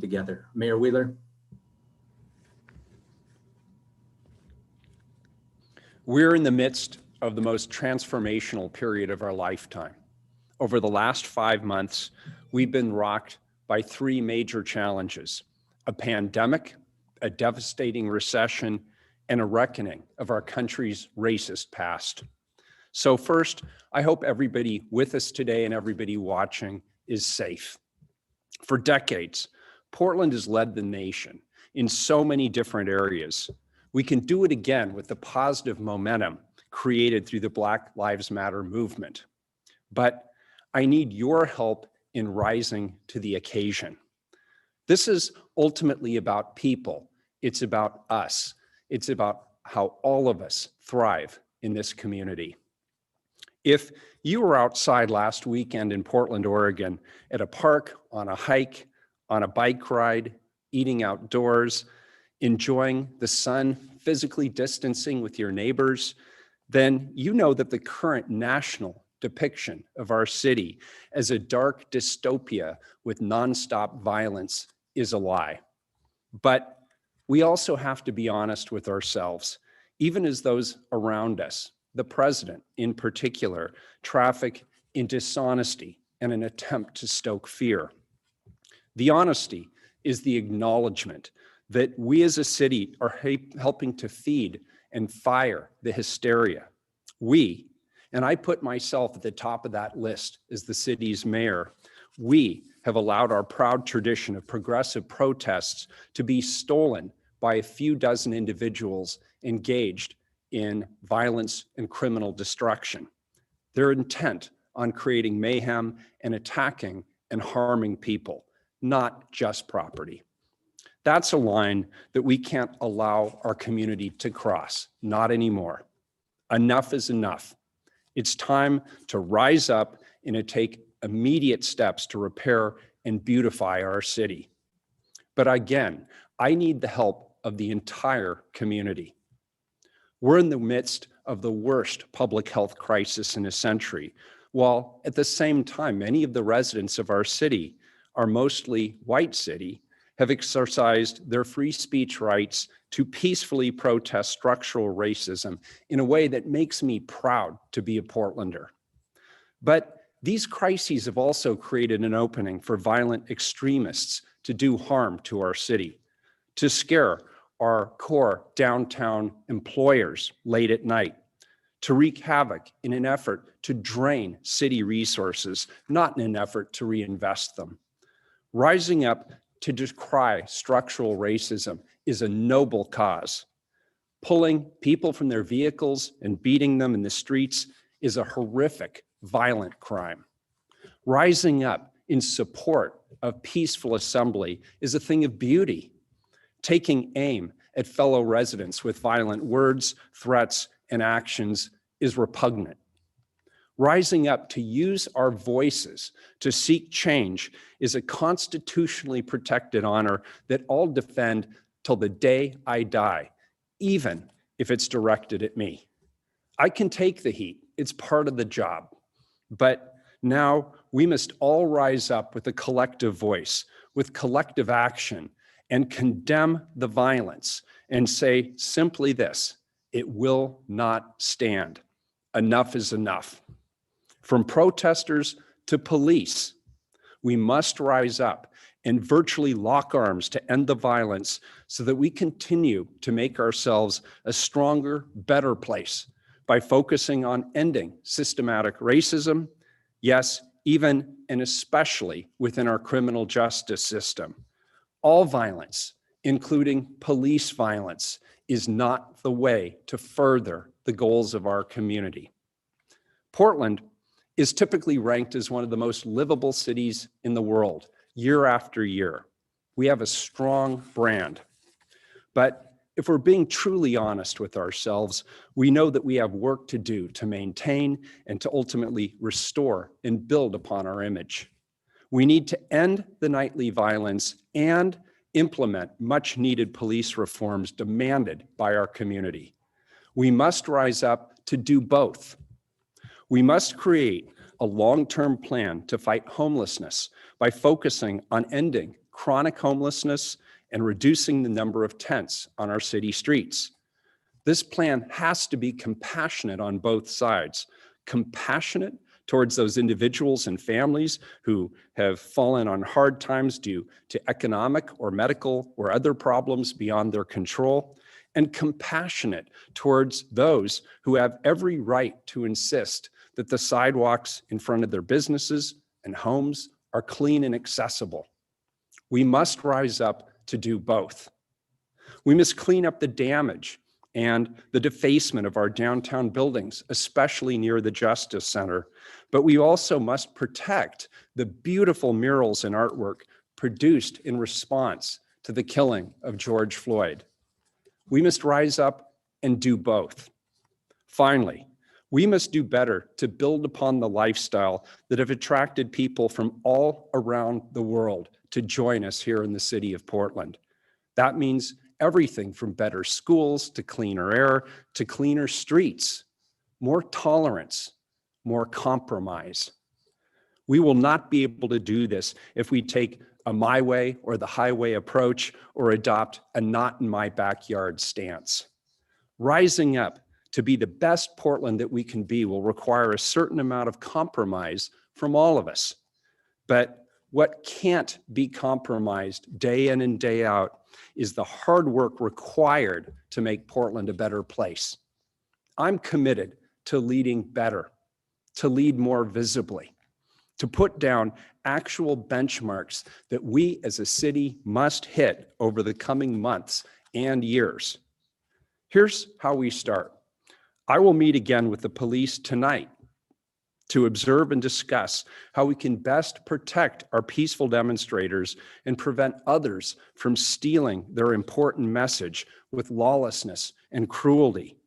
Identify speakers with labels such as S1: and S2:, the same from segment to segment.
S1: together. Mayor Wheeler.
S2: We're in the midst of the most transformational period of our lifetime. Over the last 5 months, we've been rocked by 3 major challenges: a pandemic, a devastating recession, and a reckoning of our country's racist past. So first, I hope everybody with us today and everybody watching is safe. For decades, Portland has led the nation in so many different areas. We can do it again with the positive momentum created through the Black Lives Matter movement. But I need your help in rising to the occasion. This is ultimately about people. It's about us. It's about how all of us thrive in this community. If you were outside last weekend in Portland, Oregon, at a park, on a hike, on a bike ride, eating outdoors, enjoying the sun, physically distancing with your neighbors, then you know that the current national depiction of our city as a dark dystopia with nonstop violence is a lie. But we also have to be honest with ourselves, even as those around us, the president in particular, traffic in dishonesty and an attempt to stoke fear. The honesty is the acknowledgement that we as a city are helping to feed and fire the hysteria. We, and I put myself at the top of that list as the city's mayor, we have allowed our proud tradition of progressive protests to be stolen by a few dozen individuals engaged in violence and criminal destruction. They're intent on creating mayhem and attacking and harming people, not just property. That's a line that we can't allow our community to cross, not anymore. Enough is enough. It's time to rise up and to take immediate steps to repair and beautify our city. But again, I need the help of the entire community. We're in the midst of the worst public health crisis in a century, while at the same time, many of the residents of our city, our mostly white city, have exercised their free speech rights to peacefully protest structural racism in a way that makes me proud to be a Portlander. But these crises have also created an opening for violent extremists to do harm to our city, to scare our core downtown employers late at night, to wreak havoc in an effort to drain city resources, not in an effort to reinvest them. Rising up to decry structural racism is a noble cause. Pulling people from their vehicles and beating them in the streets is a horrific, violent crime. Rising up in support of peaceful assembly is a thing of beauty. Taking aim at fellow residents with violent words, threats, and actions is repugnant. Rising up to use our voices to seek change is a constitutionally protected honor that I'll defend till the day I die, even if it's directed at me. I can take the heat, it's part of the job. But now we must all rise up with a collective voice, with collective action, and condemn the violence and say simply this: it will not stand. Enough is enough. From protesters to police, we must rise up and virtually lock arms to end the violence so that we continue to make ourselves a stronger, better place by focusing on ending systematic racism, yes, even and especially within our criminal justice system. All violence, including police violence, is not the way to further the goals of our community. Portland is typically ranked as one of the most livable cities in the world, year after year. We have a strong brand. But if we're being truly honest with ourselves, we know that we have work to do to maintain and to ultimately restore and build upon our image. We need to end the nightly violence and implement much needed police reforms demanded by our community. We must rise up to do both. We must create a long-term plan to fight homelessness by focusing on ending chronic homelessness, and reducing the number of tents on our city streets. This plan has to be compassionate on both sides, compassionate towards those individuals and families who have fallen on hard times due to economic or medical or other problems beyond their control, and compassionate towards those who have every right to insist that the sidewalks in front of their businesses and homes are clean and accessible. We must rise up to do both. We must clean up the damage and the defacement of our downtown buildings, especially near the Justice Center. But we also must protect the beautiful murals and artwork produced in response to the killing of George Floyd. We must rise up and do both. Finally, we must do better to build upon the lifestyle that have attracted people from all around the world to join us here in the city of Portland. That means everything from better schools to cleaner air to cleaner streets, more tolerance, more compromise. We will not be able to do this if we take a my way or the highway approach or adopt a not in my backyard stance. Rising up to be the best Portland that we can be will require a certain amount of compromise from all of us. But what can't be compromised day in and day out is the hard work required to make Portland a better place. I'm committed to leading better, to lead more visibly, to put down actual benchmarks that we as a city must hit over the coming months and years. Here's how we start. I will meet again with the police tonight to observe and discuss how we can best protect our peaceful demonstrators and prevent others from stealing their important message with lawlessness and cruelty.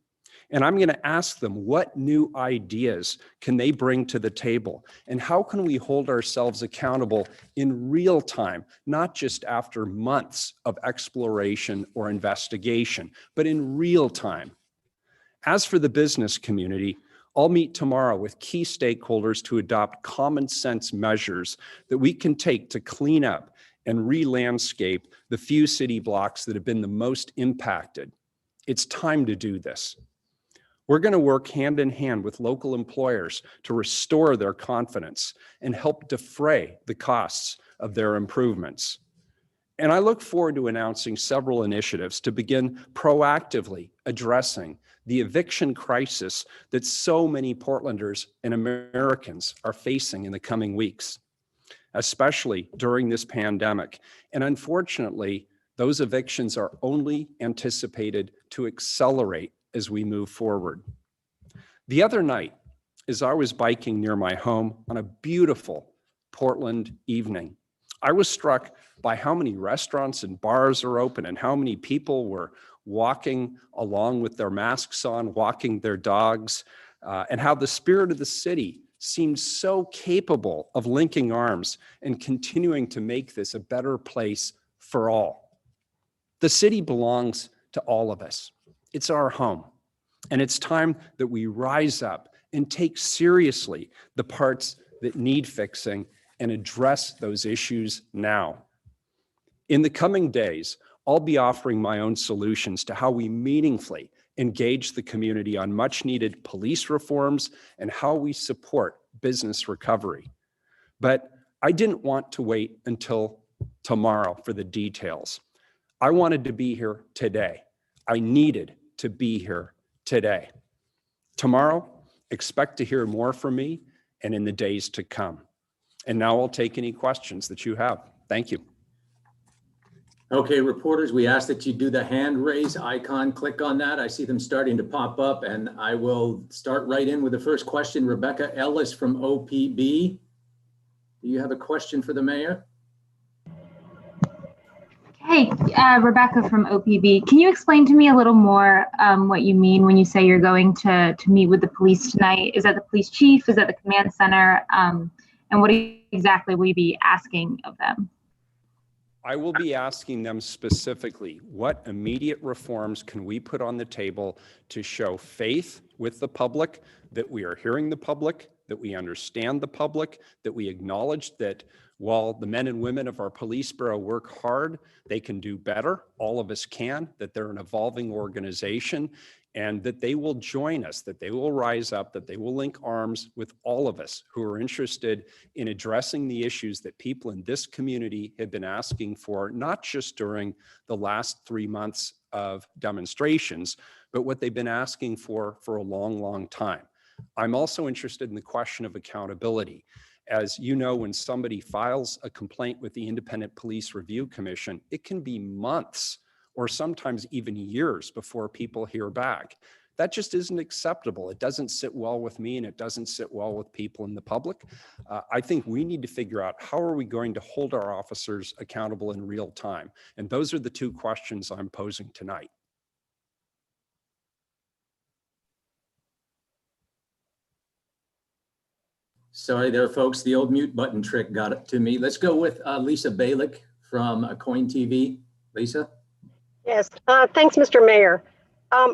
S2: And I'm going to ask them what new ideas can they bring to the table, and how can we hold ourselves accountable in real time, not just after months of exploration or investigation, but in real time. As for the business community, I'll meet tomorrow with key stakeholders to adopt common sense measures that we can take to clean up and re-landscape the few city blocks that have been the most impacted. It's time to do this. We're going to work hand in hand with local employers to restore their confidence and help defray the costs of their improvements. And I look forward to announcing several initiatives to begin proactively addressing the eviction crisis that so many Portlanders and Americans are facing in the coming weeks, especially during this pandemic. And unfortunately, those evictions are only anticipated to accelerate as we move forward. The other night, as I was biking near my home on a beautiful Portland evening, I was struck by how many restaurants and bars are open and how many people were walking along with their masks on, walking their dogs, and how the spirit of the city seemed so capable of linking arms and continuing to make this a better place for all. The city belongs to all of us. It's our home. And it's time that we rise up and take seriously the parts that need fixing and address those issues now. In the coming days, I'll be offering my own solutions to how we meaningfully engage the community on much needed police reforms and how we support business recovery. But I didn't want to wait until tomorrow for the details. I wanted to be here today. I needed to be here today. Tomorrow, expect to hear more from me and in the days to come. And now I'll take any questions that you have. Thank you.
S1: Okay, reporters, we ask that you do the hand raise icon. Click on that. I see them starting to pop up, and I will start right in with the first question. Rebecca Ellis from OPB. Do you have a question for the mayor?
S3: Hey, Rebecca from OPB. Can you explain to me a little more what you mean when you say you're going to meet with the police tonight? Is that the police chief? Is that the command center? And what exactly will you be asking of them?
S2: I will be asking them specifically, what immediate reforms can we put on the table to show faith with the public, that we are hearing the public, that we understand the public, that we acknowledge that while the men and women of our police bureau work hard, they can do better. All of us can, that they're an evolving organization, and that they will join us, that they will rise up, that they will link arms with all of us who are interested in addressing the issues that people in this community have been asking for, not just during the last 3 months of demonstrations, but what they've been asking for a long, long time. I'm also interested in the question of accountability. As you know, when somebody files a complaint with the Independent Police Review Commission, it can be months or sometimes even years before people hear back. That just isn't acceptable. It doesn't sit well with me, and it doesn't sit well with people in the public. I think we need to figure out, how are we going to hold our officers accountable in real time? And those are the two questions I'm posing tonight.
S1: Sorry there, folks. The old mute button trick got it to me. Let's go with Lisa Balick from Coin TV. Lisa?
S4: Yes, thanks, Mr. Mayor.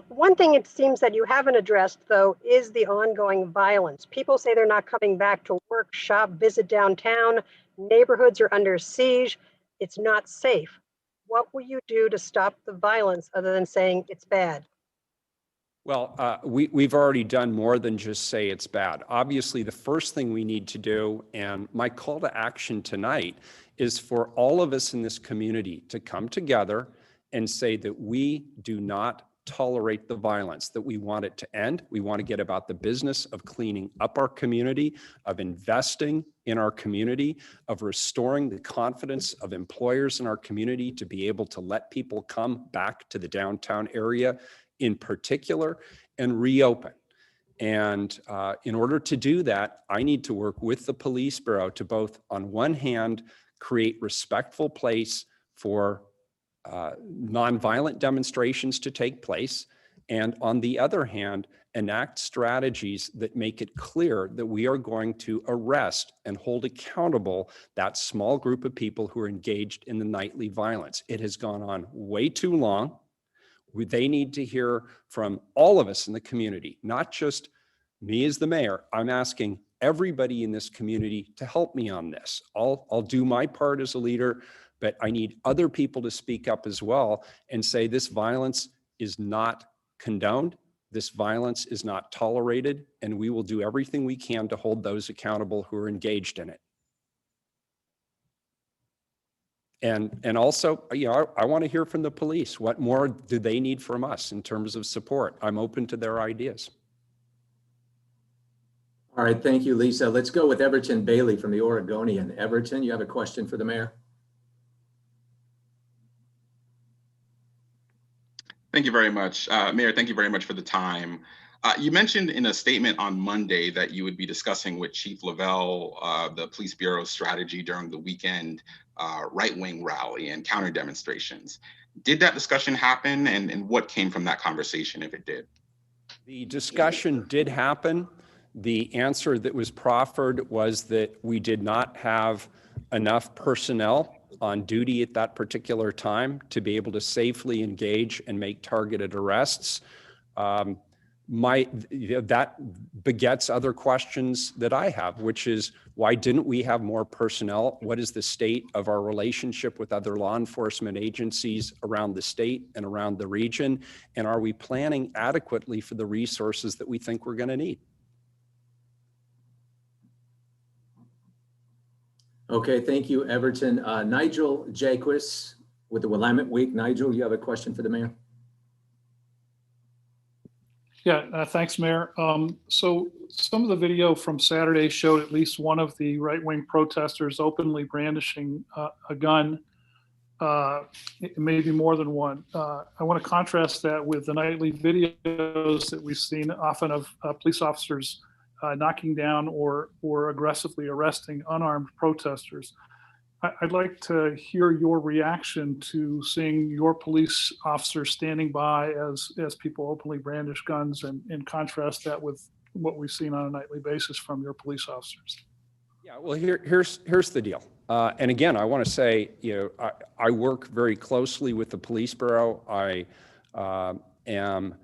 S4: One thing it seems that you haven't addressed, though, is the ongoing violence. People say they're not coming back to work, shop, visit downtown. Neighborhoods are under siege. It's not safe. What will you do to stop the violence other than saying it's bad?
S2: Well, we've already done more than just say it's bad. Obviously, the first thing we need to do, and my call to action tonight, is for all of us in this community to come together and say that we do not tolerate the violence, that we want it to end. We want to get about the business of cleaning up our community, of investing in our community, of restoring the confidence of employers in our community to be able to let people come back to the downtown area in particular and reopen. And in order to do that, I need to work with the police bureau to both, on one hand, create respectful place for nonviolent demonstrations to take place, and on the other hand, enact strategies that make it clear that we are going to arrest and hold accountable that small group of people who are engaged in the nightly violence. It has gone on way too long. They need to hear from all of us in the community, not just me as the mayor. I'm asking everybody in this community to help me on this. I'll do my part as a leader, but I need other people to speak up as well and say this violence is not condoned, this violence is not tolerated, and we will do everything we can to hold those accountable who are engaged in it. And also, I want to hear from the police. What more do they need from us in terms of support? I'm open to their ideas.
S1: All right, thank you, Lisa. Let's go with Everton Bailey from the Oregonian. Everton, you have a question for the mayor?
S5: Thank you very much. Mayor, thank you very much for the time. You mentioned in a statement on Monday that you would be discussing with Chief Lavelle the Police Bureau's strategy during the weekend right-wing rally and counter demonstrations. Did that discussion happen, and what came from that conversation, if it did?
S2: The discussion did happen. The answer that was proffered was that we did not have enough personnel on duty at that particular time to be able to safely engage and make targeted arrests. That begets other questions that I have, which is, why didn't we have more personnel? What is the state of our relationship with other law enforcement agencies around the state and around the region? And are we planning adequately for the resources that we think we're going to need?
S1: Okay, thank you, Everton. Nigel Jaquis with the Willamette Week. Nigel, you have a question for the mayor?
S6: Yeah, thanks, Mayor. So some of the video from Saturday showed at least one of the right-wing protesters openly brandishing a gun, maybe more than one. I want to contrast that with the nightly videos that we've seen often of police officers knocking down or aggressively arresting unarmed protesters. I'd like to hear your reaction to seeing your police officers standing by as people openly brandish guns, and contrast that with what we've seen on a nightly basis from your police officers.
S2: Yeah, well, here's the deal. And again, I want to say, I work very closely with the police bureau. I am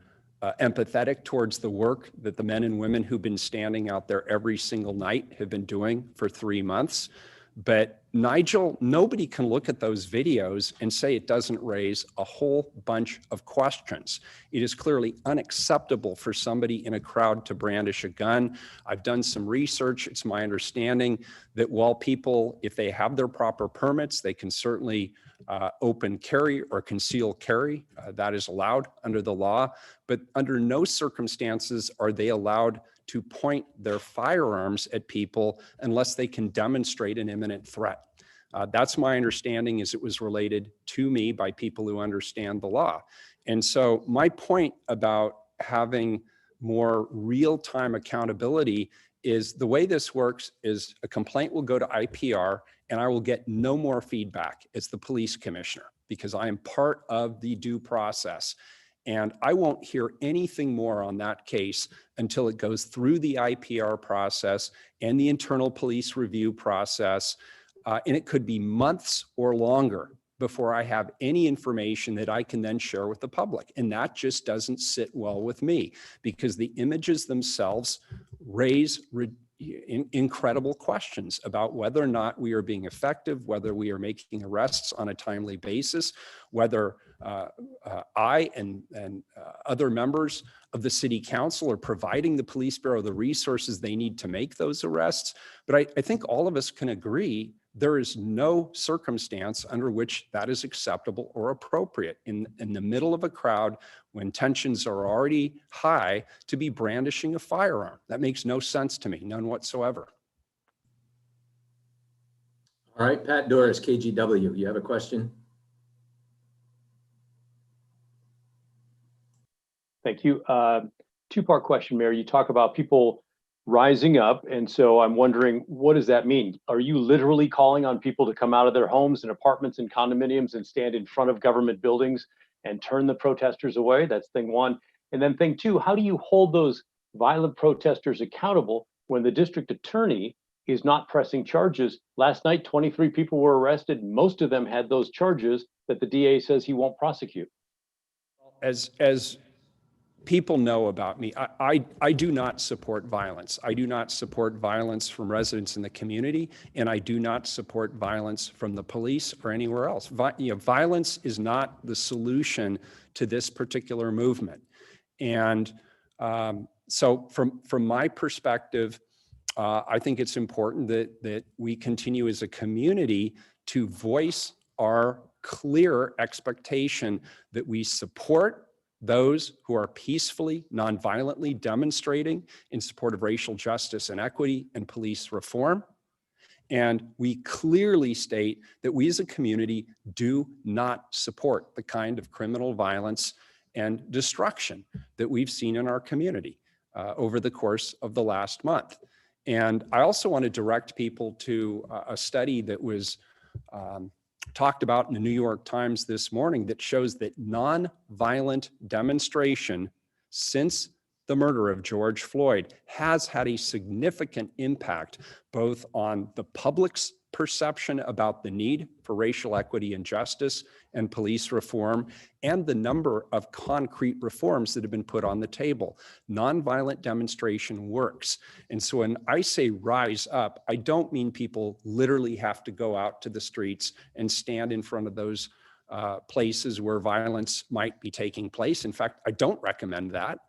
S2: empathetic towards the work that the men and women who've been standing out there every single night have been doing for 3 months. But Nigel, nobody can look at those videos and say it doesn't raise a whole bunch of questions. It is clearly unacceptable for somebody in a crowd to brandish a gun. I've done some research. It's my understanding that while people, if they have their proper permits, they can certainly open carry or conceal carry. That is allowed under the law, but under no circumstances are they allowed to point their firearms at people unless they can demonstrate an imminent threat. That's my understanding, is it was related to me by people who understand the law. And so my point about having more real-time accountability is the way this works is a complaint will go to IPR and I will get no more feedback as the police commissioner because I am part of the due process. And I won't hear anything more on that case until it goes through the IPR process and the internal police review process. And it could be months or longer before I have any information that I can then share with the public. And that just doesn't sit well with me because the images themselves raise incredible questions about whether or not we are being effective, whether we are making arrests on a timely basis, whether I and other members of the city council are providing the police bureau the resources they need to make those arrests. But I think all of us can agree there is no circumstance under which that is acceptable or appropriate in the middle of a crowd when tensions are already high to be brandishing a firearm. That makes no sense to me, none whatsoever.
S1: All right, Pat Doris, KGW, you have a question?
S7: Thank you. Two-part question, Mayor. You talk about people rising up, and so I'm wondering, what does that mean? Are you literally calling on people to come out of their homes and apartments and condominiums and stand in front of government buildings and turn the protesters away? That's thing one. And then thing two, how do you hold those violent protesters accountable when the district attorney is not pressing charges? Last night, 23 people were arrested. Most of them had those charges that the DA says he won't prosecute.
S2: As people know about me, I do not support violence. I do not support violence from residents in the community, and I do not support violence from the police or anywhere else. Violence is not the solution to this particular movement. And so from my perspective, I think it's important that we continue as a community to voice our clear expectation that we support those who are peacefully, nonviolently demonstrating in support of racial justice and equity and police reform. And we clearly state that we as a community do not support the kind of criminal violence and destruction that we've seen in our community over the course of the last month. And I also want to direct people to a study that was talked about in the New York Times this morning that shows that nonviolent demonstration since the murder of George Floyd has had a significant impact both on the public's perception about the need for racial equity and justice and police reform and the number of concrete reforms that have been put on the table. Nonviolent demonstration works. And so when I say rise up, I don't mean people literally have to go out to the streets and stand in front of those places where violence might be taking place. In fact, I don't recommend that.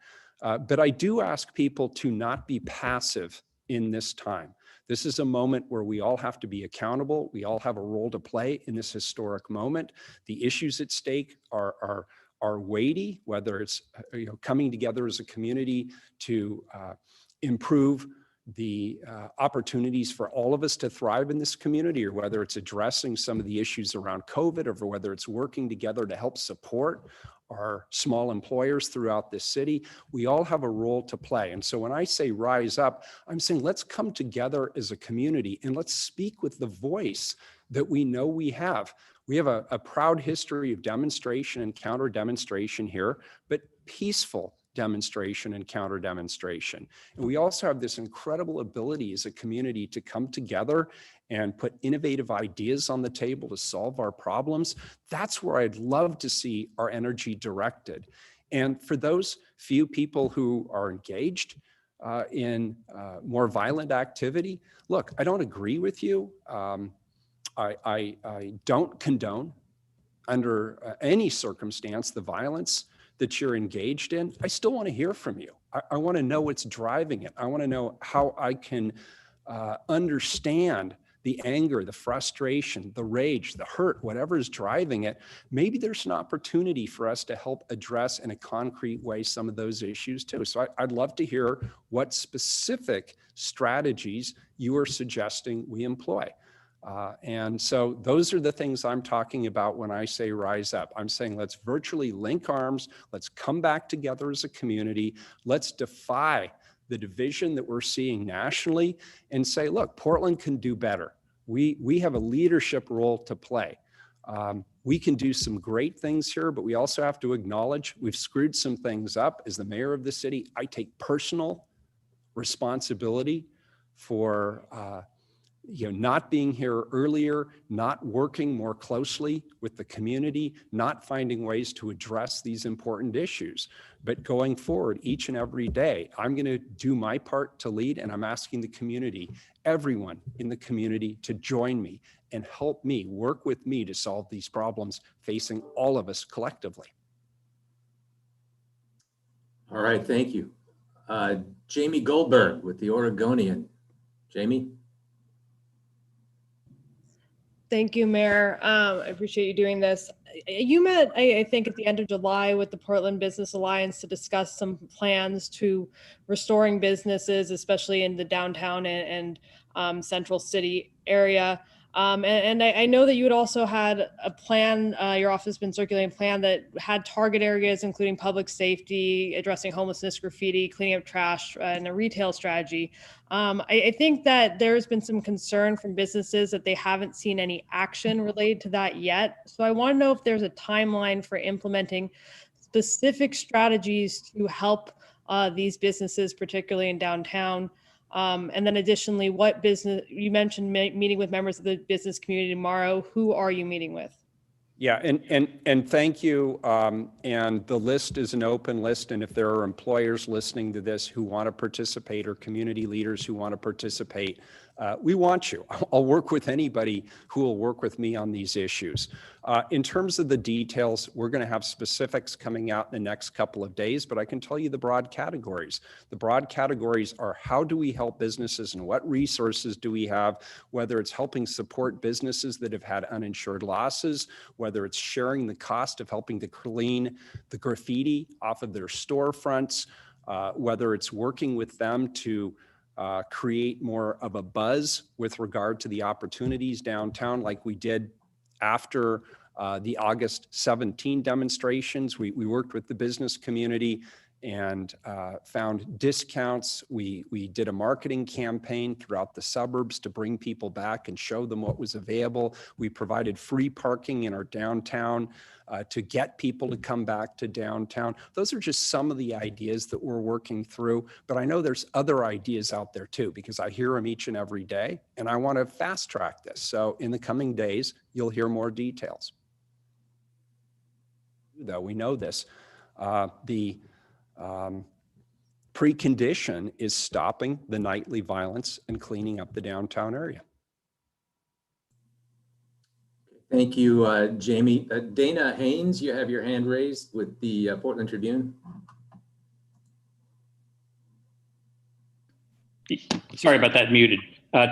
S2: But I do ask people to not be passive in this time. This is a moment where we all have to be accountable. We all have a role to play in this historic moment. The issues at stake are weighty, whether it's coming together as a community to improve the opportunities for all of us to thrive in this community, or whether it's addressing some of the issues around COVID, or whether it's working together to help support our small employers throughout this city. We all have a role to play. And so when I say rise up, I'm saying let's come together as a community and let's speak with the voice that we know we have. We have a proud history of demonstration and counter demonstration here, but peaceful demonstration and counter demonstration. And we also have this incredible ability as a community to come together and put innovative ideas on the table to solve our problems. That's where I'd love to see our energy directed. And for those few people who are engaged in more violent activity, look, I don't agree with you. I don't condone under any circumstance the violence that you're engaged in. I still want to hear from you. I want to know what's driving it. I want to know how I can understand the anger, the frustration, the rage, the hurt, whatever is driving it. Maybe there's an opportunity for us to help address in a concrete way some of those issues too. So I'd love to hear what specific strategies you are suggesting we employ. And so those are the things I'm talking about when I say rise up. I'm saying let's virtually link arms. Let's come back together as a community. Let's defy the division that we're seeing nationally and say, look, Portland can do better. We have a leadership role to play. We can do some great things here, but we also have to acknowledge we've screwed some things up. As the mayor of the city, I take personal responsibility for not being here earlier, not working more closely with the community, not finding ways to address these important issues. But going forward, each and every day, I'm going to do my part to lead, and I'm asking the community, everyone in the community, to join me and help me, work with me to solve these problems facing all of us collectively.
S1: All right, thank you. Jamie Goldberg with the Oregonian. Jamie?
S8: Thank you, Mayor. I appreciate you doing this. You met, I think, at the end of July with the Portland Business Alliance to discuss some plans to restoring businesses, especially in the downtown and central city area. And I know that you had also had a plan, your office has been circulating a plan that had target areas, including public safety, addressing homelessness, graffiti, cleaning up trash, and a retail strategy. I think that there's been some concern from businesses that they haven't seen any action related to that yet. So I want to know if there's a timeline for implementing specific strategies to help these businesses, particularly in downtown. And then additionally, what business, you mentioned meeting with members of the business community tomorrow. Who are you meeting with?
S2: Yeah, and thank you. And the list is an open list. And if there are employers listening to this who want to participate or community leaders who want to participate, we want you. I'll work with anybody who will work with me on these issues. In terms of the details, we're going to have specifics coming out in the next couple of days, but I can tell you the broad categories. The broad categories are how do we help businesses and what resources do we have, whether it's helping support businesses that have had uninsured losses, whether it's sharing the cost of helping to clean the graffiti off of their storefronts, whether it's working with them to create more of a buzz with regard to the opportunities downtown like we did after the August 17 demonstrations. We worked with the business community and found discounts. We did a marketing campaign throughout the suburbs to bring people back and show them what was available. We provided free parking in our downtown to get people to come back to downtown. Those are just some of the ideas that we're working through, but I know there's other ideas out there too, because I hear them each and every day, and I want to fast track this. So in the coming days, you'll hear more details. Though we know this, the precondition is stopping the nightly violence and cleaning up the downtown area.
S1: Thank you, Jamie. Dana Haynes, you have your hand raised with the Portland Tribune.
S9: Sorry about that, muted.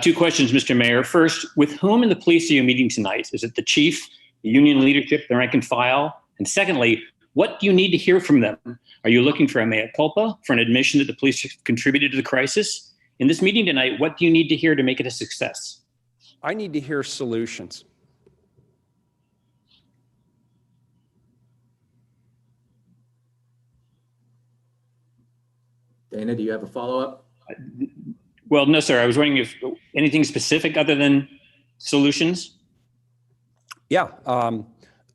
S9: Two questions, Mr. Mayor. First, with whom in the police are you meeting tonight? Is it the chief, the union leadership, the rank and file? And secondly, what do you need to hear from them? Are you looking for a mea culpa, for an admission that the police contributed to the crisis? In this meeting tonight, what do you need to hear to make it a success?
S2: I need to hear solutions.
S1: Dana, do you have a follow-up?
S9: Well, no, sir. I was wondering if anything specific other than solutions?
S2: Yeah.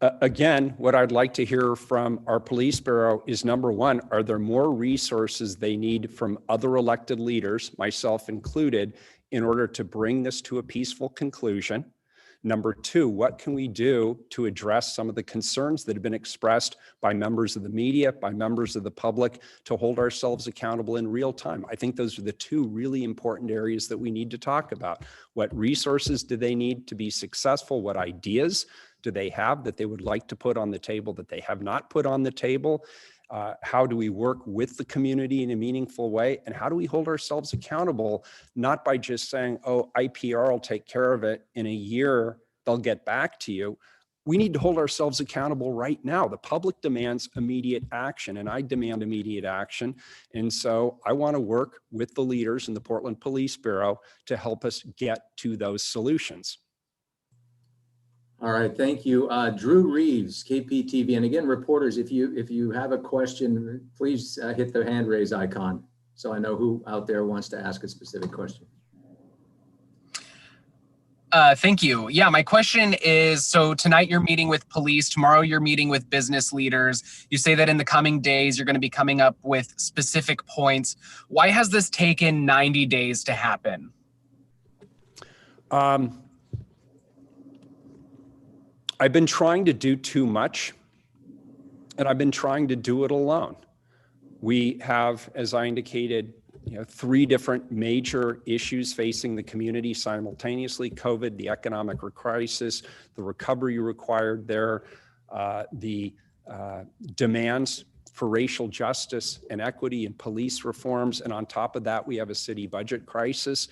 S2: Again, what I'd like to hear from our police bureau is, number one, are there more resources they need from other elected leaders, myself included, in order to bring this to a peaceful conclusion? Number two, what can we do to address some of the concerns that have been expressed by members of the media, by members of the public, to hold ourselves accountable in real time? I think those are the two really important areas that we need to talk about. What resources do they need to be successful? What ideas do they have that they would like to put on the table that they have not put on the table? How do we work with the community in a meaningful way? And how do we hold ourselves accountable, not by just saying, oh, IPR will take care of it in a year, they'll get back to you. We need to hold ourselves accountable right now. The public demands immediate action, and I demand immediate action. And so I want to work with the leaders in the Portland Police Bureau to help us get to those solutions.
S1: All right, thank you. Drew Reeves, KPTV. And again, reporters, if you have a question, please hit the hand raise icon so I know who out there wants to ask a specific question.
S10: Thank you. Yeah, my question is, so tonight you're meeting with police, tomorrow you're meeting with business leaders. You say that in the coming days, you're going to be coming up with specific points. Why has this taken 90 days to happen?
S2: I've been trying to do too much, and I've been trying to do it alone. We have, as I indicated, three different major issues facing the community simultaneously: COVID, the economic crisis, the recovery required there, the demands for racial justice and equity and police reforms. And on top of that, we have a city budget crisis.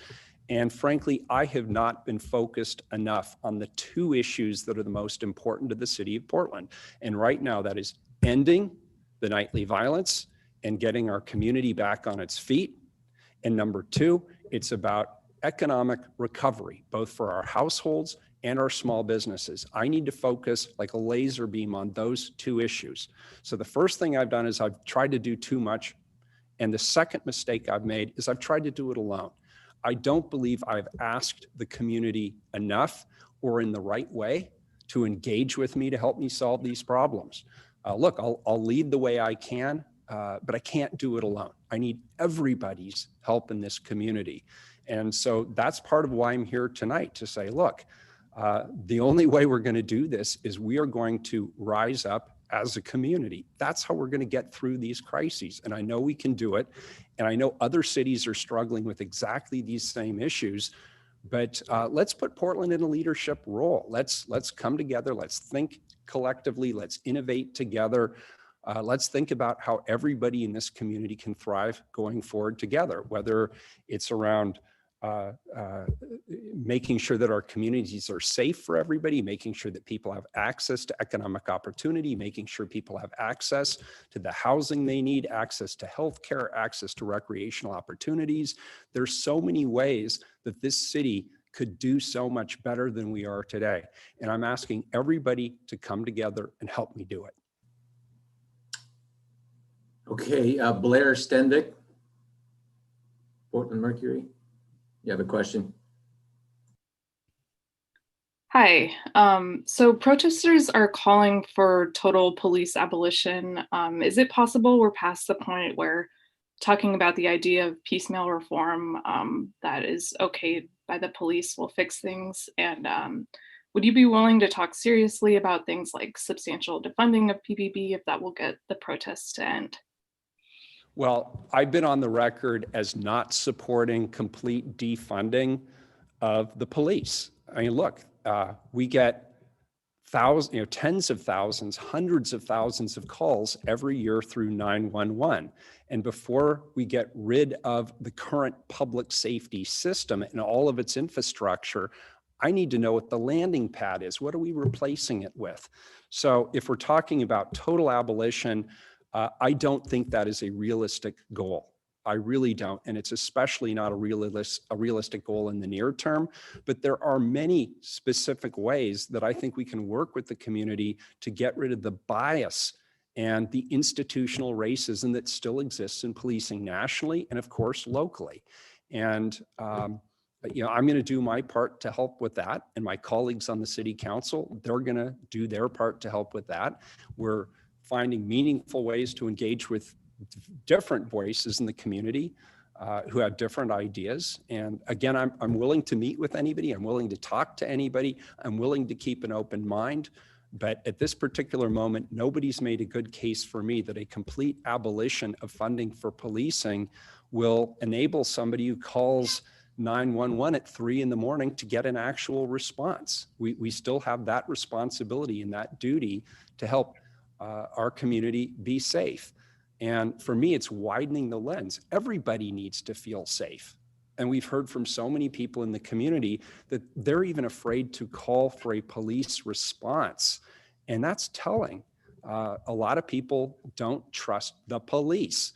S2: And frankly, I have not been focused enough on the two issues that are the most important to the city of Portland. And right now, that is ending the nightly violence and getting our community back on its feet. And number two, it's about economic recovery, both for our households and our small businesses. I need to focus like a laser beam on those two issues. So the first thing I've done is I've tried to do too much. And the second mistake I've made is I've tried to do it alone. I don't believe I've asked the community enough or in the right way to engage with me to help me solve these problems. Look, I'll lead the way I can, but I can't do it alone. I need everybody's help in this community. And so that's part of why I'm here tonight, to say, look, the only way we're going to do this is we are going to rise up as a community. That's how we're going to get through these crises. And I know we can do it. And I know other cities are struggling with exactly these same issues, but let's put Portland in a leadership role. Let's come together. Let's think collectively. Let's innovate together. Let's think about how everybody in this community can thrive going forward together, whether it's around making sure that our communities are safe for everybody, making sure that people have access to economic opportunity, making sure people have access to the housing they need, access to healthcare, access to recreational opportunities. There's so many ways that this city could do so much better than we are today. And I'm asking everybody to come together and help me do it.
S1: Okay, Blair Stenvick, Portland Mercury. You have a question?
S11: Hi. So protesters are calling for total police abolition. Is it possible we're past the point where talking about the idea of piecemeal reform that is okay by the police will fix things? And would you be willing to talk seriously about things like substantial defunding of PPB if that will get the protests to end?
S2: Well, I've been on the record as not supporting complete defunding of the police. I mean, look, we get thousands, tens of thousands, hundreds of thousands of calls every year through 911. And before we get rid of the current public safety system and all of its infrastructure, I need to know what the landing pad is. What are we replacing it with? So if we're talking about total abolition, I don't think that is a realistic goal. I really don't. And it's especially not a realistic goal in the near term. But there are many specific ways that I think we can work with the community to get rid of the bias and the institutional racism that still exists in policing nationally and, of course, locally. And I'm going to do my part to help with that. And my colleagues on the city council, they're going to do their part to help with that. We're finding meaningful ways to engage with different voices in the community. who have different ideas. And again, I'm willing to meet with anybody. I'm willing to talk to anybody. I'm willing to keep an open mind. But at this particular moment, nobody's made a good case for me that a complete abolition of funding for policing will enable somebody who calls 911 at 3 a.m. to get an actual response. We still have that responsibility and that duty to help our community be safe. And for me, it's widening the lens. Everybody needs to feel safe. And we've heard from so many people in the community that they're even afraid to call for a police response. And that's telling. A lot of people don't trust the police.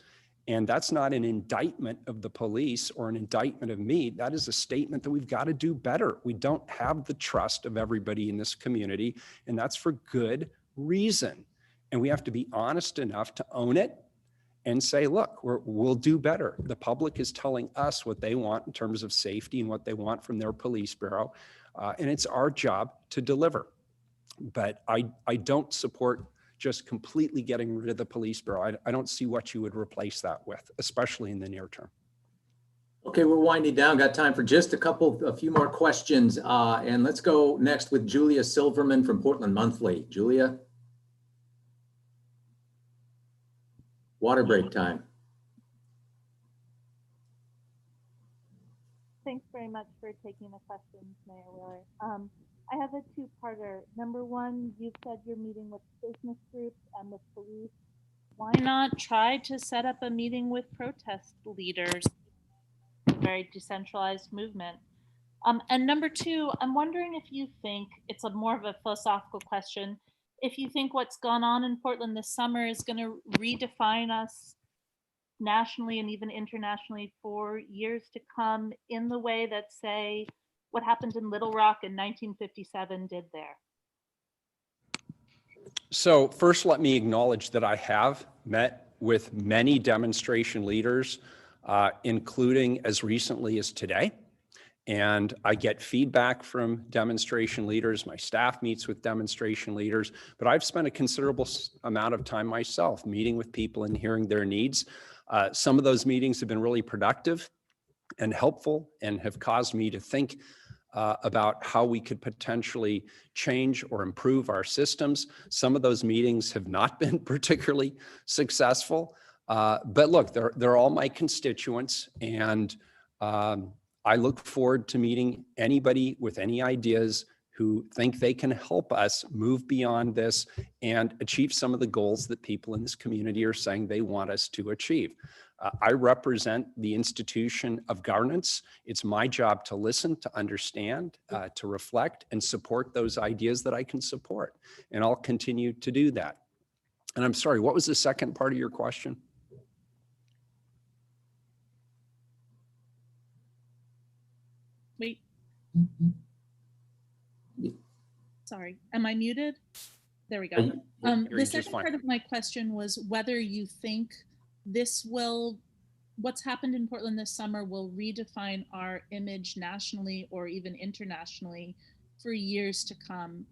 S2: And that's not an indictment of the police or an indictment of me. That is a statement that we've got to do better. We don't have the trust of everybody in this community, and that's for good reason. And we have to be honest enough to own it and say, look, we'll do better. The public is telling us what they want in terms of safety and what they want from their police bureau. And it's our job to deliver. But I don't support just completely getting rid of the police bureau. I don't see what you would replace that with, especially in the near term.
S1: Okay, we're winding down. Got time for just a few more questions. And let's go next with Julia Silverman from Portland Monthly. Julia? Water break time.
S12: Thanks very much for taking the questions, Mayor Wheeler. I have a two-parter. Number one, you've said you're meeting with business groups and with police. Why not try to set up a meeting with protest leaders? Very decentralized movement. And number two, I'm wondering if you think, it's a more of a philosophical question, if you think what's gone on in Portland this summer is going to redefine us nationally and even internationally for years to come in the way that, say, what happened in Little Rock in 1957 did there?
S2: So first, let me acknowledge that I have met with many demonstration leaders, including as recently as today. And I get feedback from demonstration leaders. My staff meets with demonstration leaders, but I've spent a considerable amount of time myself meeting with people and hearing their needs. Some of those meetings have been really productive and helpful and have caused me to think about how we could potentially change or improve our systems. Some of those meetings have not been particularly successful, but look, they're all my constituents, and I look forward to meeting anybody with any ideas who think they can help us move beyond this and achieve some of the goals that people in this community are saying they want us to achieve. I represent the institution of governance. It's my job to listen, to understand, to reflect, and support those ideas that I can support. And I'll continue to do that. And I'm sorry, what was the second part of your question?
S12: Wait. Sorry, am I muted? There we go. The second part of my question was whether you think this will, what's happened in Portland this summer will redefine our image nationally or even internationally for years to come.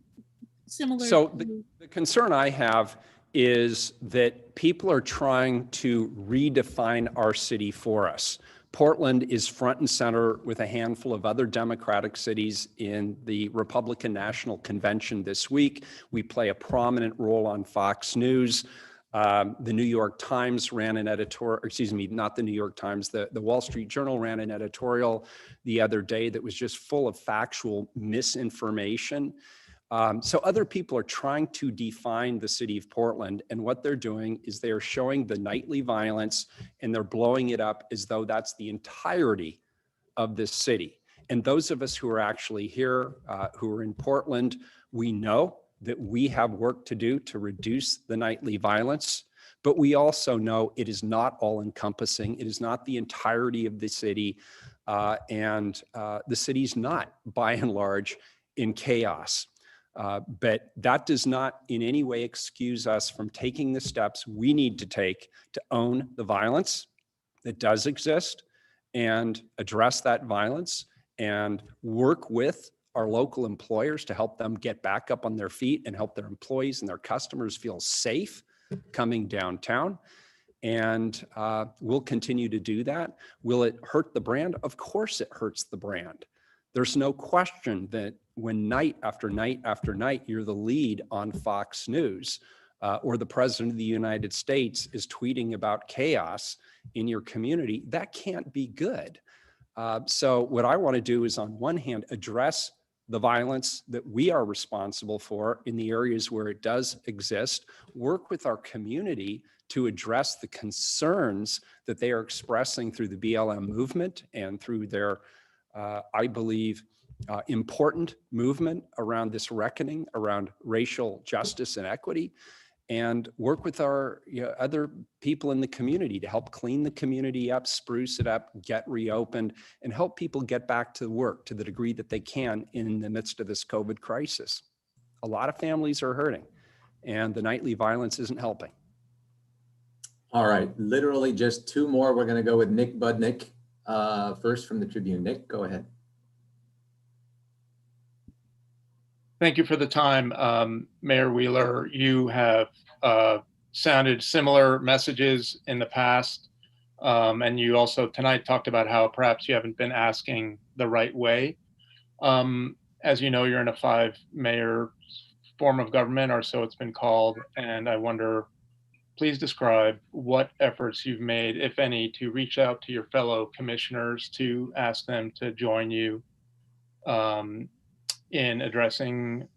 S12: Similar. So
S2: the concern I have is that people are trying to redefine our city for us. Portland is front and center with a handful of other Democratic cities in the Republican National Convention this week. We play a prominent role on Fox News. The New York Times ran an editorial, excuse me, not the New York Times, the Wall Street Journal ran an editorial the other day that was just full of factual misinformation. So other people are trying to define the city of Portland, and what they're doing is they're showing the nightly violence and they're blowing it up as though that's the entirety of this city. And those of us who are actually here, who are in Portland, we know that we have work to do to reduce the nightly violence, but we also know it is not all encompassing. It is not the entirety of the city, and the city's not, by and large, in chaos. But that does not in any way excuse us from taking the steps we need to take to own the violence that does exist and address that violence and work with our local employers to help them get back up on their feet and help their employees and their customers feel safe coming downtown. And we'll continue to do that. Will it hurt the brand? Of course it hurts the brand. There's no question that when night after night after night, you're the lead on Fox News, or the president of the United States is tweeting about chaos in your community, that can't be good. So what I want to do is, on one hand, address the violence that we are responsible for in the areas where it does exist, work with our community to address the concerns that they are expressing through the BLM movement and through their, I believe, important movement around this reckoning around racial justice and equity, and work with our other people in the community to help clean the community up, spruce it up, get reopened, and help people get back to work to the degree that they can in the midst of this COVID crisis. A lot of families are hurting, and the nightly violence isn't helping.
S1: All right, literally just two more. We're going to go with Nick Budnick first from the Tribune. Nick, go ahead.
S13: Thank you for the time, Mayor Wheeler. You have sounded similar messages in the past, and you also tonight talked about how perhaps you haven't been asking the right way. As you know, you're in a 5-mayor form of government, or so it's been called, and I wonder, please describe what efforts you've made, if any, to reach out to your fellow commissioners to ask them to join you in addressing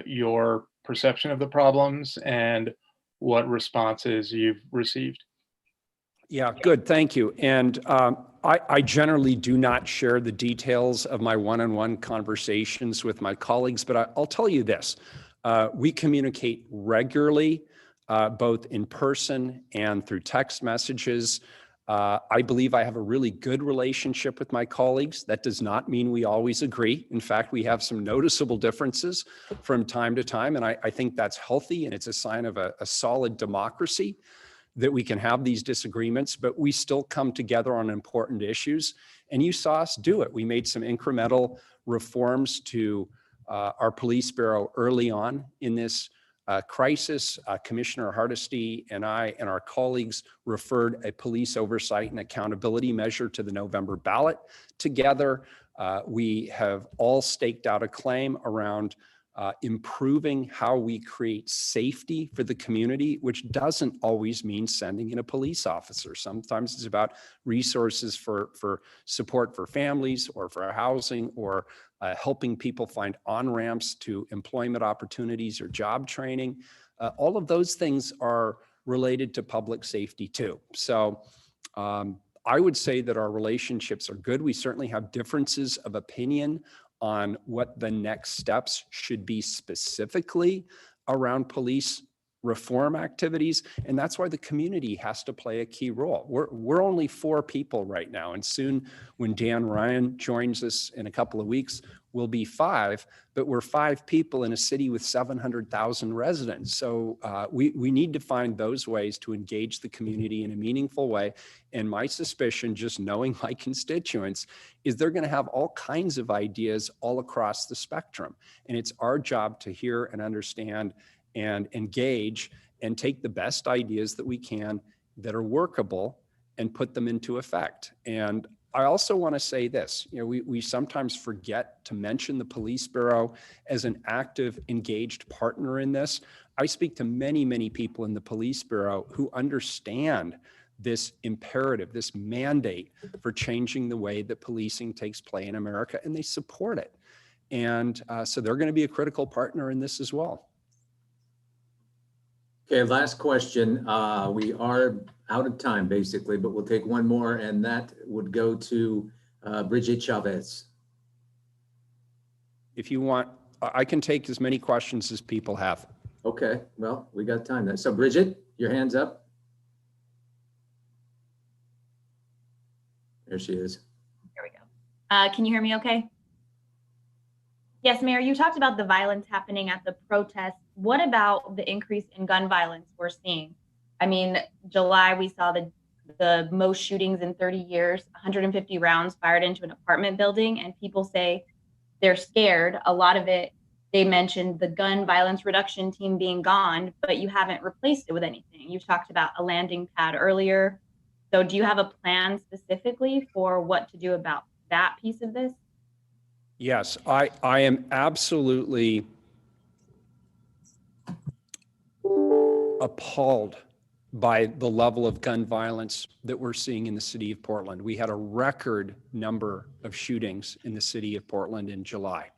S13: your perception of the problems, and what responses you've received.
S2: Yeah, good, thank you. And I generally do not share the details of my one-on-one conversations with my colleagues, but I'll tell you this. We communicate regularly, both in person and through text messages. I believe I have a really good relationship with my colleagues. That does not mean we always agree. In fact, we have some noticeable differences from time to time, and I think that's healthy, and it's a sign of a solid democracy that we can have these disagreements, but we still come together on important issues. And you saw us do it. We made some incremental reforms to our police bureau early on in this crisis. Commissioner Hardesty and I and our colleagues referred a police oversight and accountability measure to the November ballot. Together, we have all staked out a claim around improving how we create safety for the community, which doesn't always mean sending in a police officer. Sometimes it's about resources for support for families, or for housing, or helping people find on-ramps to employment opportunities or job training. All of those things are related to public safety too. So I would say that our relationships are good. We certainly have differences of opinion on what the next steps should be specifically around police reform activities. And that's why the community has to play a key role. We're only 4 people right now. And soon, when Dan Ryan joins us in a couple of weeks, we'll be 5, but we're 5 people in a city with 700,000 residents. So we need to find those ways to engage the community in a meaningful way. And my suspicion, just knowing my constituents, is they're going to have all kinds of ideas all across the spectrum. And it's our job to hear and understand and engage and take the best ideas that we can that are workable and put them into effect. And I also want to say this, we sometimes forget to mention the police bureau as an active, engaged partner in this. I speak to many, many people in the police bureau who understand this imperative, this mandate for changing the way that policing takes place in America, and they support it. And so they're going to be a critical partner in this as well.
S1: Okay, last question. We are out of time basically, but we'll take one more, and that would go to Bridget Chavez.
S2: If you want, I can take as many questions as people have.
S1: Okay, well, we got time then. So Bridget, your hand's up. There she is.
S14: There we go. Can you hear me okay? Yes, Mayor, you talked about the violence happening at the protests. What about the increase in gun violence we're seeing? I mean, July, we saw the most shootings in 30 years, 150 rounds fired into an apartment building, and people say they're scared. A lot of it they mentioned the gun violence reduction team being gone, but you haven't replaced it with anything. You talked about a landing pad earlier. So do you have a plan specifically for what to do about that piece of this?
S2: Yes, I am absolutely appalled by the level of gun violence that we're seeing in the city of Portland. We had a record number of shootings in the city of Portland in July.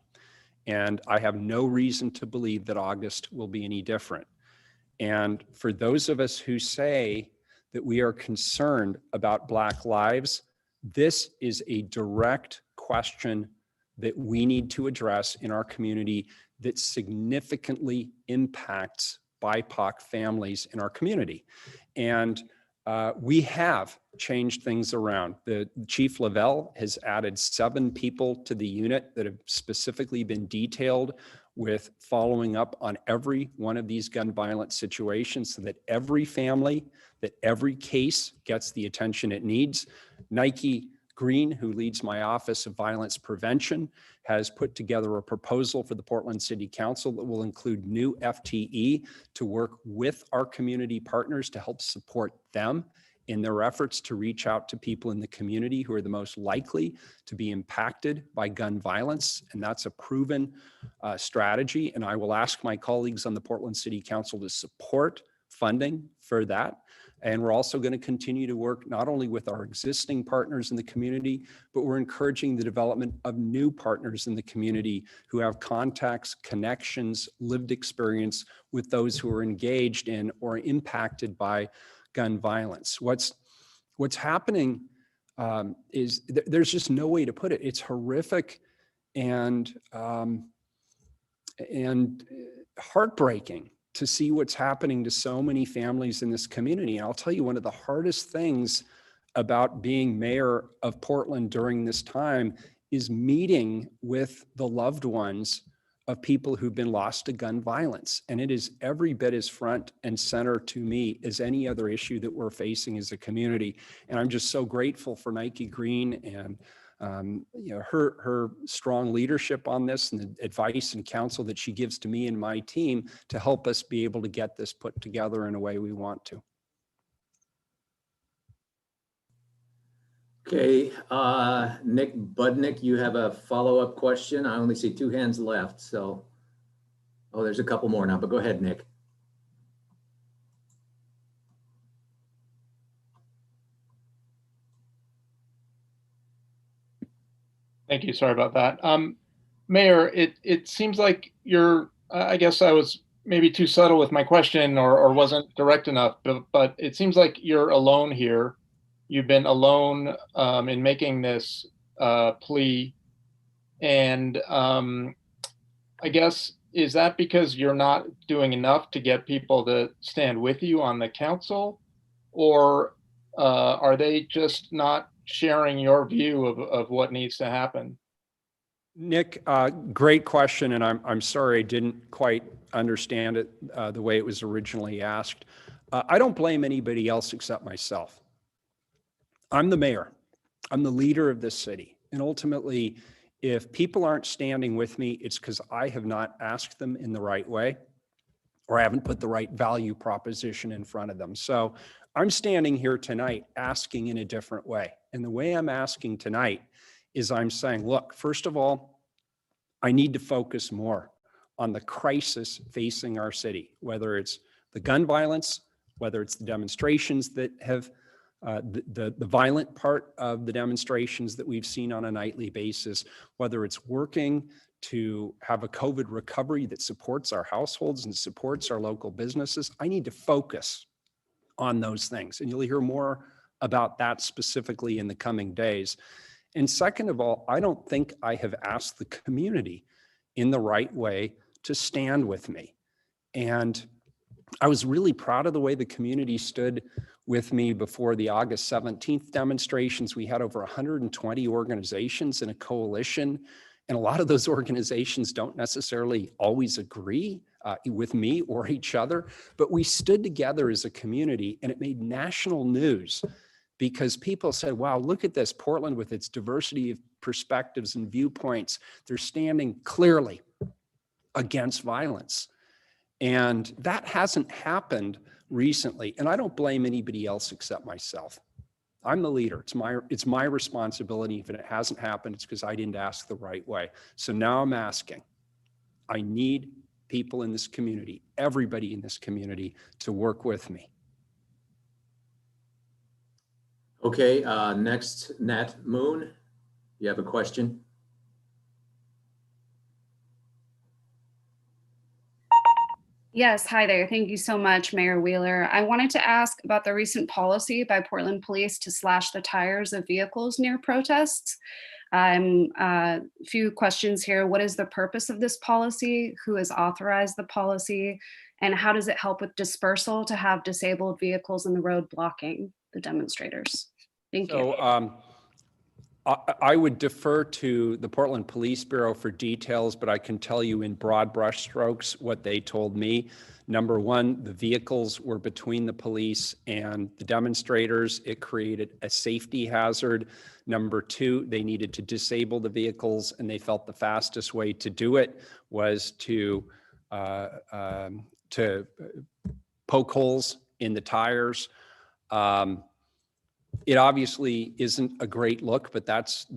S2: And I have no reason to believe that August will be any different. And for those of us who say that we are concerned about Black lives, this is a direct question that we need to address in our community that significantly impacts BIPOC families in our community. And we have changed things around. The Chief Lavelle has added 7 people to the unit that have specifically been detailed with following up on every one of these gun violence situations so that every family, that every case gets the attention it needs. Nike Green, who leads my Office of Violence Prevention, has put together a proposal for the Portland City Council that will include new FTE to work with our community partners to help support them in their efforts to reach out to people in the community who are the most likely to be impacted by gun violence. And that's a proven strategy. And I will ask my colleagues on the Portland City Council to support funding for that. And we're also going to continue to work not only with our existing partners in the community, but we're encouraging the development of new partners in the community who have contacts, connections, lived experience with those who are engaged in or impacted by gun violence. What's happening is there's just no way to put it. It's horrific and heartbreaking to see what's happening to so many families in this community. And I'll tell you, one of the hardest things about being mayor of Portland during this time is meeting with the loved ones of people who've been lost to gun violence. And it is every bit as front and center to me as any other issue that we're facing as a community. And I'm just so grateful for Nike Green and her strong leadership on this and the advice and counsel that she gives to me and my team to help us be able to get this put together in a way we want to.
S1: Okay, Nick Budnick, you have a follow-up question. I only see 2 hands left, so, oh, there's a couple more now, but go ahead, Nick.
S13: Thank you. Sorry about that. Mayor, it seems like you're, I guess I was maybe too subtle with my question or wasn't direct enough, but it seems like you're alone here. You've been alone in making this plea. And I guess, is that because you're not doing enough to get people to stand with you on the council? Or are they just not sharing your view of what needs to happen?
S2: Nick, great question, and I'm sorry I didn't quite understand it the way it was originally asked. I don't blame anybody else except myself. I'm the mayor. I'm the leader of this city. And ultimately, if people aren't standing with me, it's because I have not asked them in the right way, or I haven't put the right value proposition in front of them. So I'm standing here tonight asking in a different way. And the way I'm asking tonight is I'm saying, look, first of all, I need to focus more on the crisis facing our city, whether it's the gun violence, whether it's the demonstrations that have the violent part of the demonstrations that we've seen on a nightly basis, whether it's working to have a COVID recovery that supports our households and supports our local businesses. I need to focus on those things. And you'll hear more about that specifically in the coming days. And second of all, I don't think I have asked the community in the right way to stand with me. And I was really proud of the way the community stood with me before the August 17th demonstrations. We had over 120 organizations in a coalition. And a lot of those organizations don't necessarily always agree with me or each other, but we stood together as a community, and it made national news because people said, wow, look at this, Portland with its diversity of perspectives and viewpoints. They're standing clearly against violence. And that hasn't happened recently. And I don't blame anybody else except myself. I'm the leader. It's my responsibility. If it hasn't happened, it's because I didn't ask the right way. So now I'm asking. I need people in this community, everybody in this community, to work with me.
S1: Okay, next, Nat Moon, you have a question?
S15: Yes, hi there. Thank you so much, Mayor Wheeler. I wanted to ask about the recent policy by Portland Police to slash the tires of vehicles near protests. A few questions here. What is the purpose of this policy? Who has authorized the policy? And how does it help with dispersal to have disabled vehicles in the road blocking the demonstrators? Thank you.
S2: I would defer to the Portland Police Bureau for details, but I can tell you in broad brushstrokes what they told me. Number one, the vehicles were between the police and the demonstrators. It created a safety hazard. Number two, they needed to disable the vehicles, and they felt the fastest way to do it was to poke holes in the tires. It obviously isn't a great look, but that's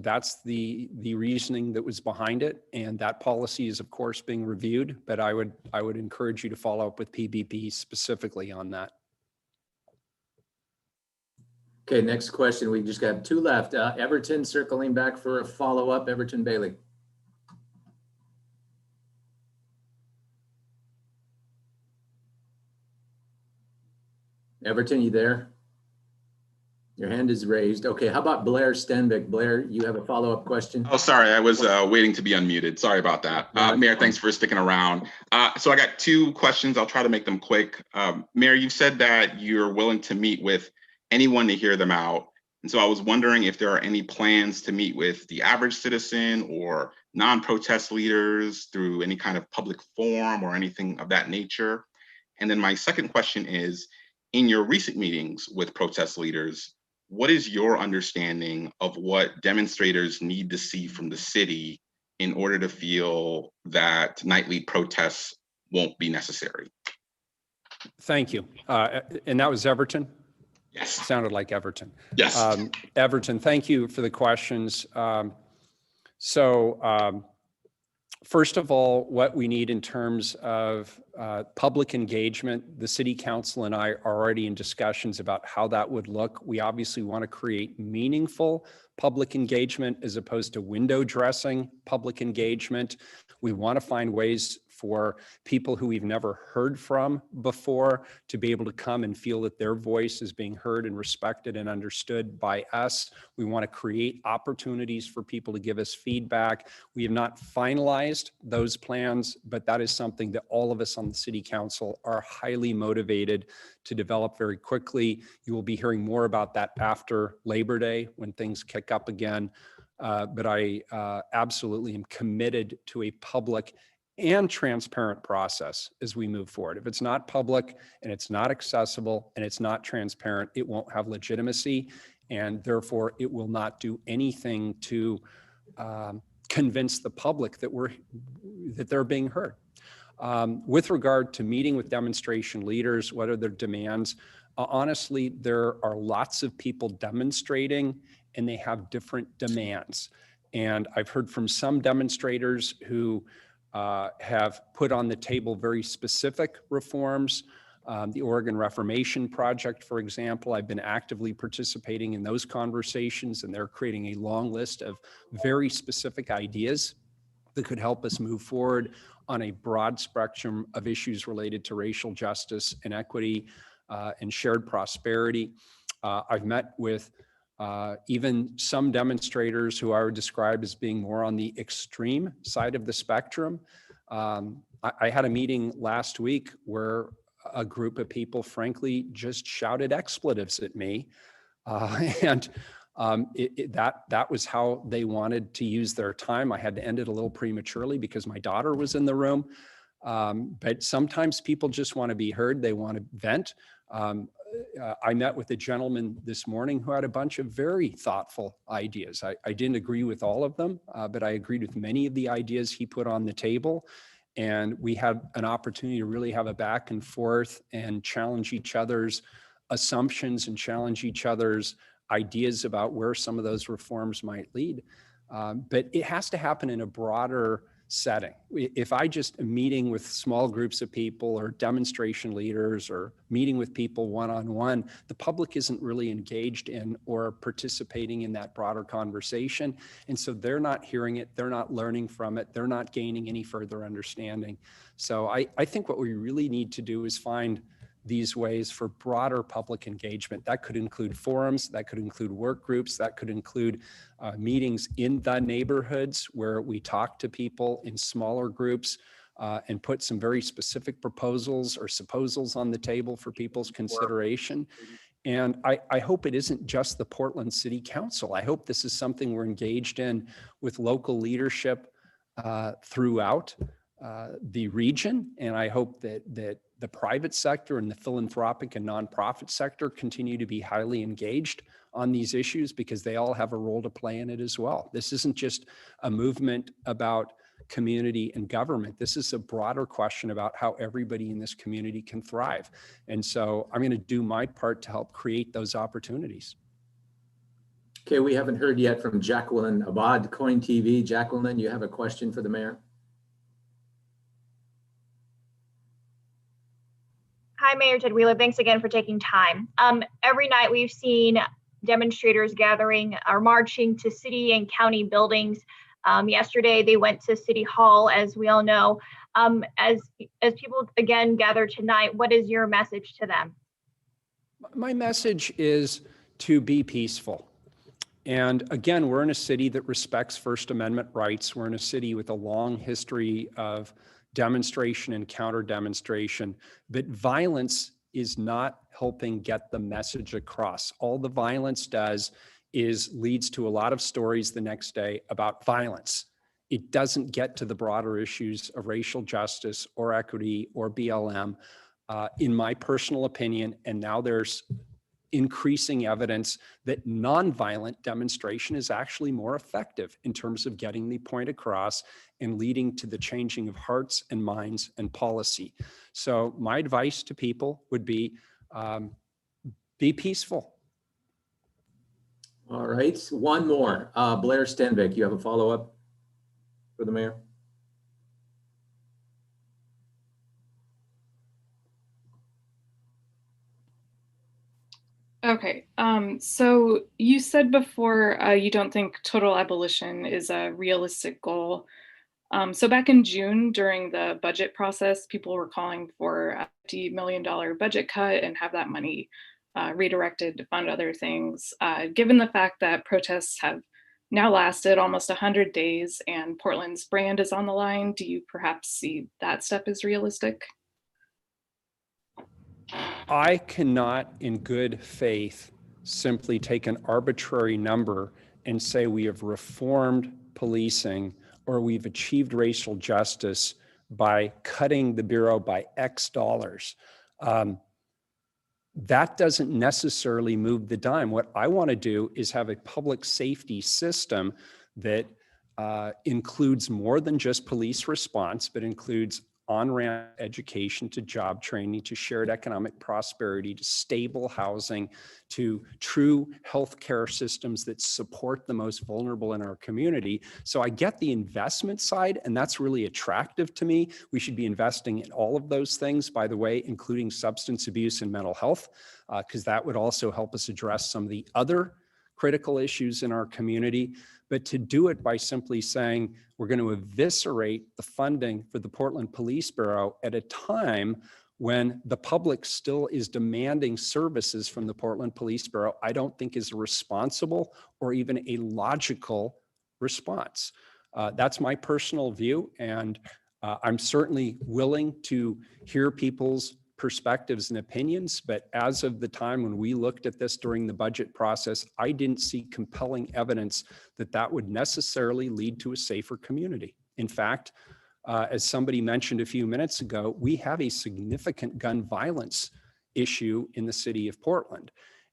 S2: the reasoning that was behind it, and that policy is of course being reviewed. But I would encourage you to follow up with PBP specifically on that.
S1: Okay, next question. We just got two left. Everton circling back for a follow-up. Everton Bailey. Everton, you there? Your hand is raised. Okay, how about Blair Stenbeck? Blair, you have a follow-up question?
S5: Oh, sorry, I was waiting to be unmuted. Sorry about that. Mayor, thanks for sticking around. So I got two questions. I'll try to make them quick. Mayor, you've said that you're willing to meet with anyone to hear them out. And so I was wondering if there are any plans to meet with the average citizen or non-protest leaders through any kind of public forum or anything of that nature. And then my second question is, in your recent meetings with protest leaders, what is your understanding of what demonstrators need to see from the city in order to feel that nightly protests won't be necessary?
S2: Thank you. And that was Everton?
S5: Yes.
S2: Sounded like Everton.
S5: Yes.
S2: Everton, thank you for the questions. First of all, what we need in terms of public engagement, the City Council and I are already in discussions about how that would look. We obviously want to create meaningful public engagement as opposed to window dressing public engagement. We want to find ways for people who we've never heard from before to be able to come and feel that their voice is being heard and respected and understood by us. We want to create opportunities for people to give us feedback. We have not finalized those plans, but that is something that all of us on the City Council are highly motivated to develop very quickly. You will be hearing more about that after Labor Day when things kick up again. But I absolutely am committed to a public and transparent process as we move forward. If it's not public and it's not accessible and it's not transparent, it won't have legitimacy, and therefore it will not do anything to convince the public that they're being heard. With regard to meeting with demonstration leaders, what are their demands? Honestly, there are lots of people demonstrating and they have different demands. And I've heard from some demonstrators who have put on the table very specific reforms. The Oregon Reformation Project, for example, I've been actively participating in those conversations, and they're creating a long list of very specific ideas that could help us move forward on a broad spectrum of issues related to racial justice and equity and shared prosperity. I've met with even some demonstrators who I would describe as being more on the extreme side of the spectrum. I had a meeting last week where a group of people, frankly, just shouted expletives at me. That was how they wanted to use their time. I had to end it a little prematurely because my daughter was in the room. But sometimes people just want to be heard. They want to vent. I met with a gentleman this morning who had a bunch of very thoughtful ideas. I didn't agree with all of them, but I agreed with many of the ideas he put on the table. And we had an opportunity to really have a back and forth and challenge each other's assumptions and challenge each other's ideas about where some of those reforms might lead. But it has to happen in a broader setting. If I just am meeting with small groups of people or demonstration leaders or meeting with people one-on-one, the public isn't really engaged in or participating in that broader conversation. And so they're not hearing it, they're not learning from it, they're not gaining any further understanding. So I think what we really need to do is find these ways for broader public engagement. That could include forums, that could include work groups, that could include meetings in the neighborhoods where we talk to people in smaller groups and put some very specific proposals or supposals on the table for people's consideration. And I hope it isn't just the Portland City Council. I hope this is something we're engaged in with local leadership throughout the region. And I hope that the private sector and the philanthropic and nonprofit sector continue to be highly engaged on these issues, because they all have a role to play in it as well. This isn't just a movement about community and government. This is a broader question about how everybody in this community can thrive. And so I'm going to do my part to help create those opportunities.
S1: Okay, we haven't heard yet from Jacqueline Abad, Coin TV. Jacqueline, you have a question for the mayor?
S16: Hi, Mayor Ted Wheeler. Thanks again for taking time. Every night we've seen demonstrators gathering or marching to city and county buildings. Yesterday they went to City Hall, as we all know. As people again gather tonight, what is your message to them?
S2: My message is to be peaceful. And again, we're in a city that respects First Amendment rights. We're in a city with a long history of demonstration and counter demonstration, but violence is not helping get the message across. All the violence does is leads to a lot of stories the next day about violence. It doesn't get to the broader issues of racial justice or equity or BLM, in my personal opinion. And now there's increasing evidence that nonviolent demonstration is actually more effective in terms of getting the point across and leading to the changing of hearts and minds and policy. So my advice to people would be peaceful.
S1: All right, one more. Blair Stenvik, you have a follow-up for the mayor?
S11: Okay, so you said before you don't think total abolition is a realistic goal. So back in June, during the budget process, people were calling for a $50 million budget cut and have that money redirected to fund other things. Given the fact that protests have now lasted almost 100 days and Portland's brand is on the line, do you perhaps see that step as realistic?
S2: I cannot in good faith simply take an arbitrary number and say we have reformed policing or we've achieved racial justice by cutting the Bureau by X dollars. That doesn't necessarily move the dime. What I want to do is have a public safety system that includes more than just police response, but includes on-ramp education to job training, to shared economic prosperity, to stable housing, to true healthcare systems that support the most vulnerable in our community. So I get the investment side, and that's really attractive to me. We should be investing in all of those things, by the way, including substance abuse and mental health, because that would also help us address some of the other critical issues in our community. But to do it by simply saying we're going to eviscerate the funding for the Portland Police Bureau at a time when the public still is demanding services from the Portland Police Bureau, I don't think is a responsible or even a logical response. That's my personal view, and I'm certainly willing to hear people's perspectives and opinions, but as of the time when we looked at this during the budget process, I didn't see compelling evidence that that would necessarily lead to a safer community. In fact, as somebody mentioned a few minutes ago, we have a significant gun violence issue in the city of Portland.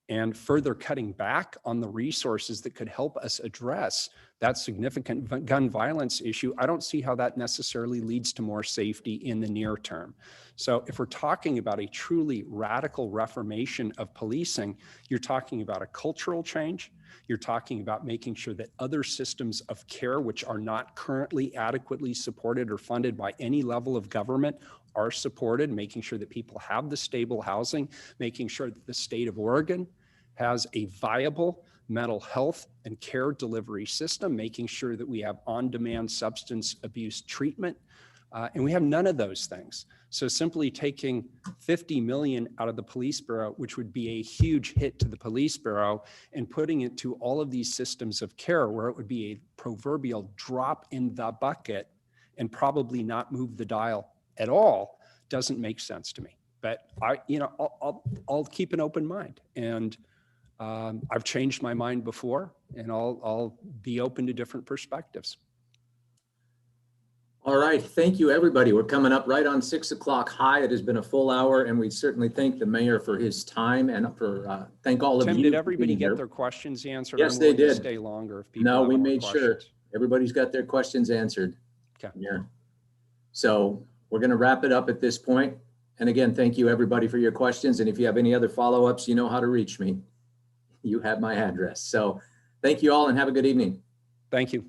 S2: and further cutting back on the resources that could help us address that significant gun violence issue, I don't see how that necessarily leads to more safety in the near term. So if we're talking about a truly radical reformation of policing, you're talking about a cultural change. You're talking about making sure that other systems of care, which are not currently adequately supported or funded by any level of government, are supported, making sure that people have the stable housing, making sure that the state of Oregon has a viable mental health and care delivery system, making sure that we have on-demand substance abuse treatment. And we have none of those things. So simply taking 50 million out of the police bureau, which would be a huge hit to the police bureau, and putting it to all of these systems of care where it would be a proverbial drop in the bucket and probably not move the dial at all, doesn't make sense to me. But I'll keep an open mind, and I've changed my mind before, and I'll be open to different perspectives.
S1: All right, thank you, everybody. We're coming up right on 6 o'clock high. It has been a full hour, and we certainly thank the mayor for his time, and for thank all of you.
S2: Tim, did everybody get their questions answered?
S1: Yes,
S2: I'm
S1: they
S2: willing to
S1: did.
S2: stay longer if people
S1: No,
S2: have
S1: we
S2: more
S1: made sure
S2: questions.
S1: everybody's got their questions answered.
S2: Okay.
S1: Yeah. So we're going to wrap it up at this point. And again, thank you, everybody, for your questions. And if you have any other follow-ups, you know how to reach me. You have my address. So thank you all and have a good evening.
S2: Thank you.